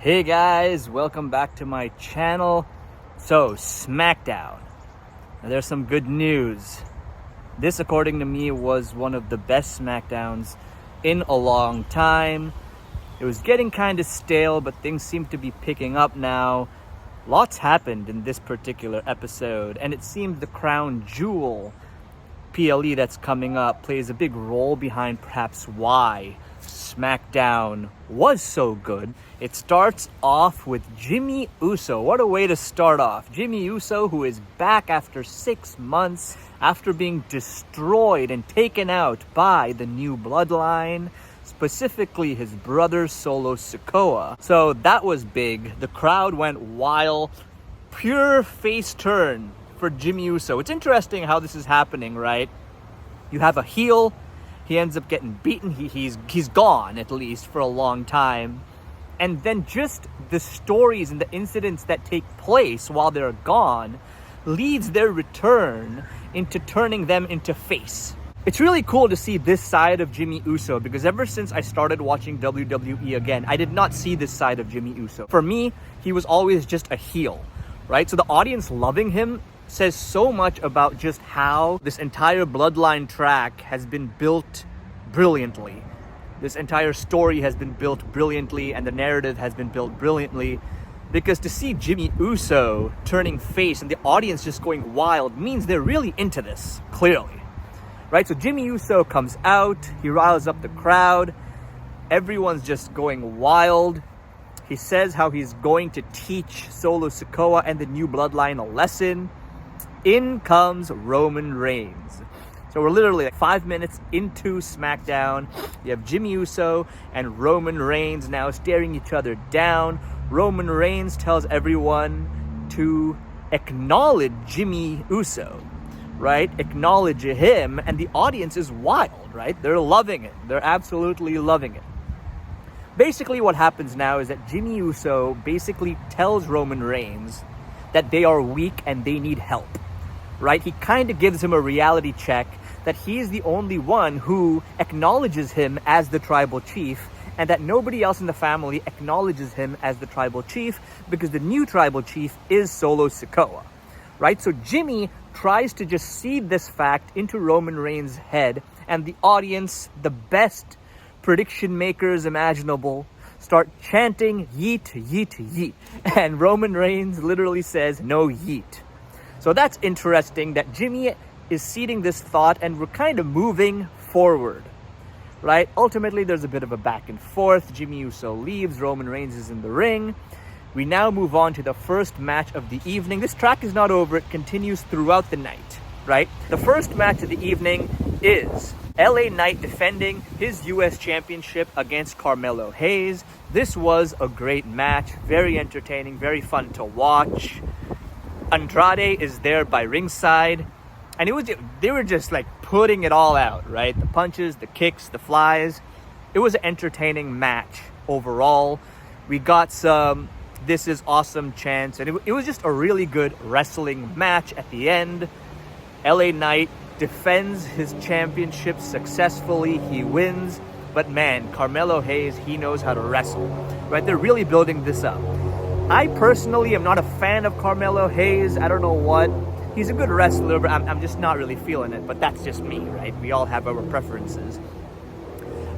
Hey guys, welcome back to my channel. So, Smackdown. Now, there's some good news. This, according to me, was one of the best Smackdowns in a long time. It was getting kind of stale, but things seem to be picking up now. Lots happened in this particular episode, and it seems the crown jewel PLE that's coming up plays a big role behind perhaps why Smackdown was so good. It starts off with Jimmy Uso. What a way to start off. Jimmy Uso, who is back after 6 months after being destroyed and taken out by the new bloodline, specifically his brother Solo Sikoa. So that was big. The crowd went wild. Pure face turn for Jimmy Uso. It's interesting how this is happening, right? You have a heel. He ends up getting beaten. He's gone, at least, for a long time. And then just the stories and the incidents that take place while they're gone leads their return into turning them into face. It's really cool to see this side of Jimmy Uso because ever since I started watching WWE again, I did not see this side of Jimmy Uso. For me, he was always just a heel, right? So the audience loving him says so much about just how this entire bloodline track has been built brilliantly. This entire story has been built brilliantly and the narrative has been built brilliantly, because to see Jimmy Uso turning face and the audience just going wild means they're really into this, clearly. Right? So Jimmy Uso comes out, he riles up the crowd, everyone's just going wild. He says how he's going to teach Solo Sikoa and the new bloodline a lesson. In comes Roman Reigns. So we're literally like 5 minutes into SmackDown. You have Jimmy Uso and Roman Reigns now staring each other down. Roman Reigns tells everyone to acknowledge Jimmy Uso, right? Acknowledge him, and the audience is wild, right? They're loving it. They're absolutely loving it. Basically what happens now is that Jimmy Uso basically tells Roman Reigns that they are weak and they need help. Right? He kind of gives him a reality check that he's the only one who acknowledges him as the tribal chief, and that nobody else in the family acknowledges him as the tribal chief because the new tribal chief is Solo Sikoa. Right? So Jimmy tries to just seed this fact into Roman Reigns' head, and the audience, the best prediction makers imaginable, start chanting yeet, yeet, yeet. And Roman Reigns literally says, no yeet. So that's interesting that Jimmy is seeding this thought and we're kind of moving forward, right? Ultimately, there's a bit of a back and forth. Jimmy Uso leaves, Roman Reigns is in the ring. We now move on to the first match of the evening. This track is not over, it continues throughout the night, right? The first match of the evening is LA Knight defending his US Championship against Carmelo Hayes. This was a great match, very entertaining, very fun to watch. Andrade is there by ringside, and they were just like putting it all out, right? The punches, the kicks, the flies. It was an entertaining match overall. We got some "This is awesome" chants, and it was just a really good wrestling match at the end. LA Knight defends his championship successfully. He wins, but man, Carmelo Hayes, he knows how to wrestle, right? They're really building this up. I personally am not a fan of Carmelo Hayes. I don't know what. He's a good wrestler, but I'm just not really feeling it. But that's just me, right? We all have our preferences.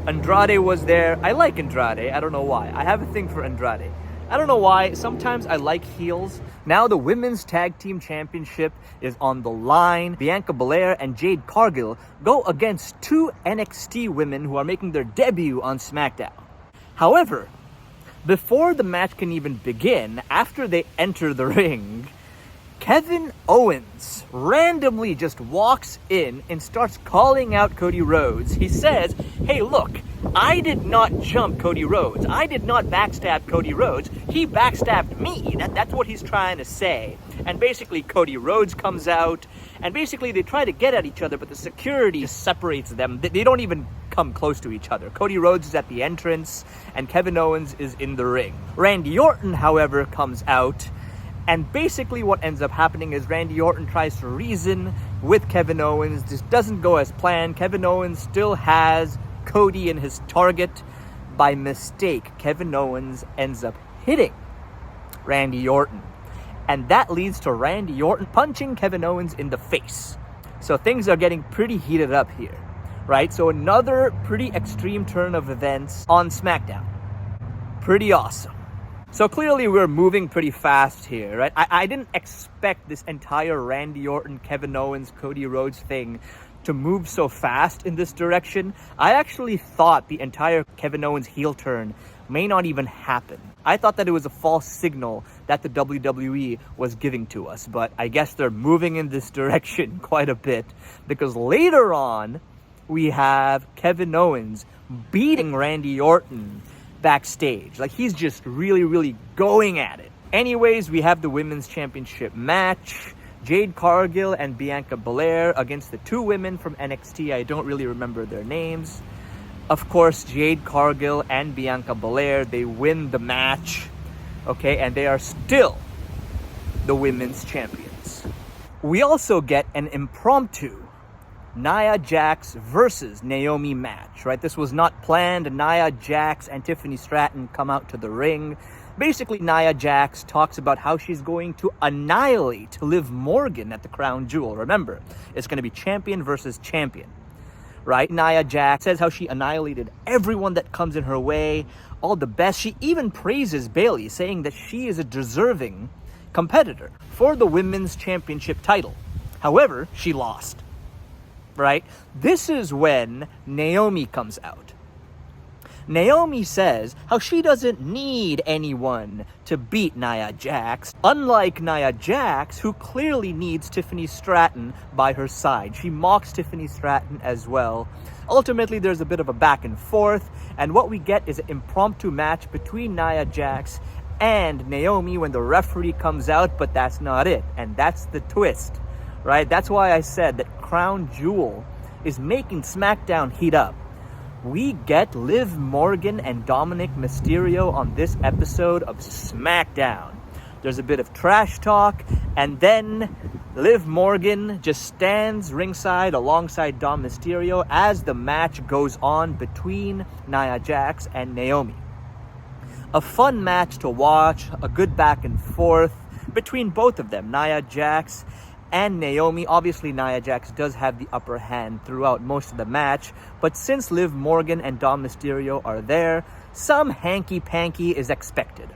Andrade was there. I like Andrade. I don't know why. I have a thing for Andrade. I don't know why. Sometimes I like heels. Now the Women's Tag Team Championship is on the line. Bianca Belair and Jade Cargill go against two NXT women who are making their debut on SmackDown. However, before the match can even begin, after they enter the ring, Kevin Owens randomly just walks in and starts calling out Cody Rhodes. He says, hey, look, I did not jump Cody Rhodes. I did not backstab Cody Rhodes. He backstabbed me. That's what he's trying to say. And basically, Cody Rhodes comes out, and basically they try to get at each other, but the security separates them. They don't even come close to each other. Cody Rhodes is at the entrance, and Kevin Owens is in the ring. Randy Orton, however, comes out, and basically what ends up happening is Randy Orton tries to reason with Kevin Owens. This doesn't go as planned. Kevin Owens still has Cody in his target. By mistake, Kevin Owens ends up hitting Randy Orton. And that leads to Randy Orton punching Kevin Owens in the face. So things are getting pretty heated up here, right? So another pretty extreme turn of events on SmackDown. Pretty awesome. So clearly we're moving pretty fast here, right? I didn't expect this entire Randy Orton, Kevin Owens, Cody Rhodes thing to move so fast in this direction. I actually thought the entire Kevin Owens heel turn may not even happen. I thought that it was a false signal that the WWE was giving to us, but I guess they're moving in this direction quite a bit, because later on we have Kevin Owens beating Randy Orton backstage. Like, he's just really going at it. Anyways, we have the Women's Championship match. Jade Cargill and Bianca Belair against the two women from NXT. I don't really remember their names. Of course, Jade Cargill and Bianca Belair, they win the match. Okay, and they are still the women's champions. We also get an impromptu Nia Jax versus Naomi match, right? This was not planned. Nia Jax and Tiffany Stratton come out to the ring. Basically, Nia Jax talks about how she's going to annihilate Liv Morgan at the Crown Jewel. Remember, it's going to be champion versus champion, right? Nia Jax says how she annihilated everyone that comes in her way, all the best. She even praises Bayley, saying that she is a deserving competitor for the Women's Championship title. However, she lost. Right? This is when Naomi comes out. Naomi says how she doesn't need anyone to beat Nia Jax, unlike Nia Jax, who clearly needs Tiffany Stratton by her side. She mocks Tiffany Stratton as well. Ultimately, there's a bit of a back and forth, and what we get is an impromptu match between Nia Jax and Naomi when the referee comes out, but that's not it, and that's the twist. Right? That's why I said that Crown Jewel is making SmackDown heat up. We get Liv Morgan and Dominic Mysterio on this episode of SmackDown. There's a bit of trash talk, and then Liv Morgan just stands ringside alongside Dom Mysterio as the match goes on between Nia Jax and Naomi. A fun match to watch, a good back and forth between both of them, Nia Jax and Naomi. Obviously, Nia Jax does have the upper hand throughout most of the match, but since Liv Morgan and Dom Mysterio are there, some hanky-panky is expected,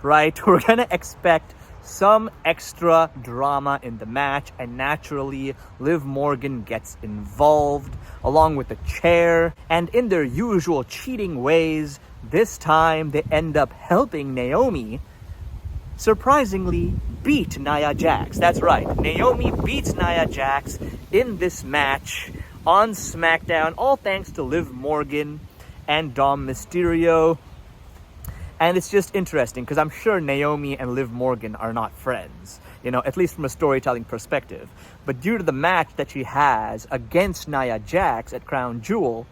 right? We're gonna expect some extra drama in the match, and naturally, Liv Morgan gets involved, along with the chair, and in their usual cheating ways, this time they end up helping Naomi surprisingly beat Nia Jax. That's right, Naomi beats Nia Jax in this match on SmackDown, all thanks to Liv Morgan and Dom Mysterio. And it's just interesting because I'm sure Naomi and Liv Morgan are not friends, you know, at least from a storytelling perspective. But due to the match that she has against Nia Jax at Crown Jewel,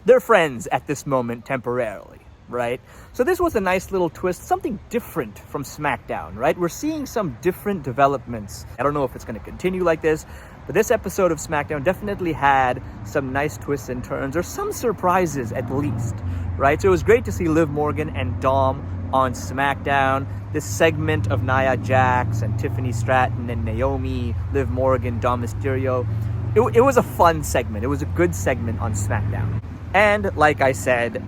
they're friends at this moment temporarily. Right? So this was a nice little twist, something different from SmackDown, right? We're seeing some different developments. I don't know if it's going to continue like this, but this episode of SmackDown definitely had some nice twists and turns, or some surprises at least, right? So it was great to see Liv Morgan and Dom on SmackDown. This segment of Nia Jax and Tiffany Stratton and Naomi, Liv Morgan, Dom Mysterio, it was a fun segment. It was a good segment on SmackDown. And like I said,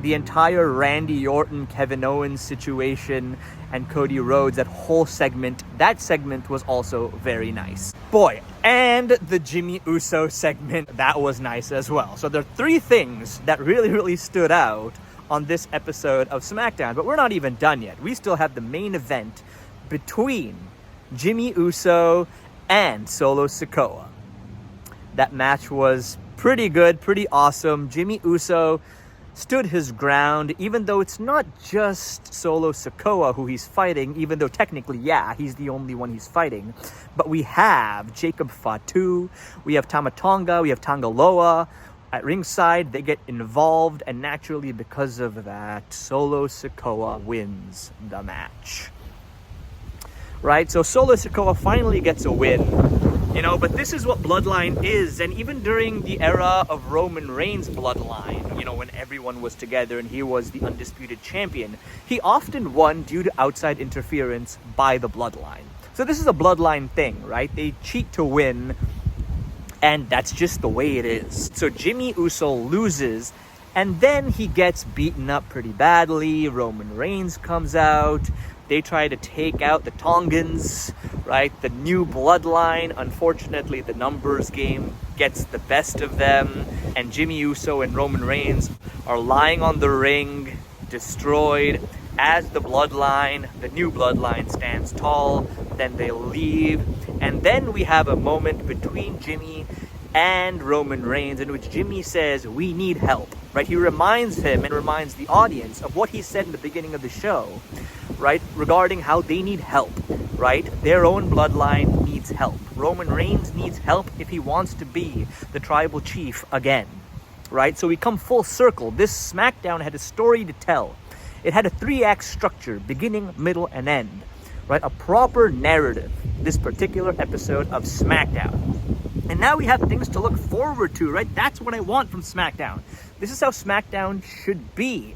the entire Randy Orton, Kevin Owens situation and Cody Rhodes, that whole segment, that segment was also very nice. Boy, and the Jimmy Uso segment, that was nice as well. So there are three things that really stood out on this episode of SmackDown, but we're not even done yet. We still have the main event between Jimmy Uso and Solo Sikoa. That match was pretty good, pretty awesome. Jimmy Uso stood his ground, even though it's not just Solo Sikoa who he's fighting, even though technically, yeah, he's the only one he's fighting. But we have Jacob Fatu, we have Tama Tonga, we have Tangaloa at ringside. They get involved, and naturally, because of that, Solo Sikoa wins the match. Right? So Solo Sikoa finally gets a win. You know, but this is what bloodline is. And even during the era of Roman Reigns' bloodline, you know, when everyone was together and he was the undisputed champion, he often won due to outside interference by the bloodline. So this is a bloodline thing, right? They cheat to win, and that's just the way it is. So Jimmy Uso loses, and then he gets beaten up pretty badly. Roman Reigns comes out. They try to take out the Tongans, right? The new bloodline. Unfortunately, the numbers game gets the best of them, and Jimmy Uso and Roman Reigns are lying on the ring, destroyed, as the bloodline, the new bloodline, stands tall. Then they leave, and then we have a moment between Jimmy and Roman Reigns in which Jimmy says, "We need help," right? He reminds him and reminds the audience of what he said in the beginning of the show, right? Regarding how they need help, right? Their own bloodline needs help. Roman Reigns needs help if he wants to be the tribal chief again, right? So we come full circle. This SmackDown had a story to tell. It had a 3-act structure, beginning, middle, and end, right? A proper narrative, this particular episode of SmackDown. And now we have things to look forward to, right? That's what I want from SmackDown. This is how SmackDown should be.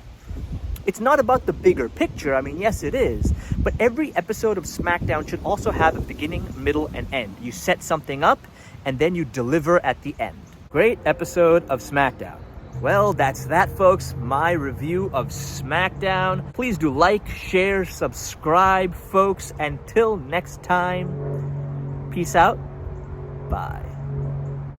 It's not about the bigger picture. I mean, yes, it is. But every episode of SmackDown should also have a beginning, middle, and end. You set something up, and then you deliver at the end. Great episode of SmackDown. Well, that's that, folks. My review of SmackDown. Please do like, share, subscribe, folks. Until next time, peace out. Bye.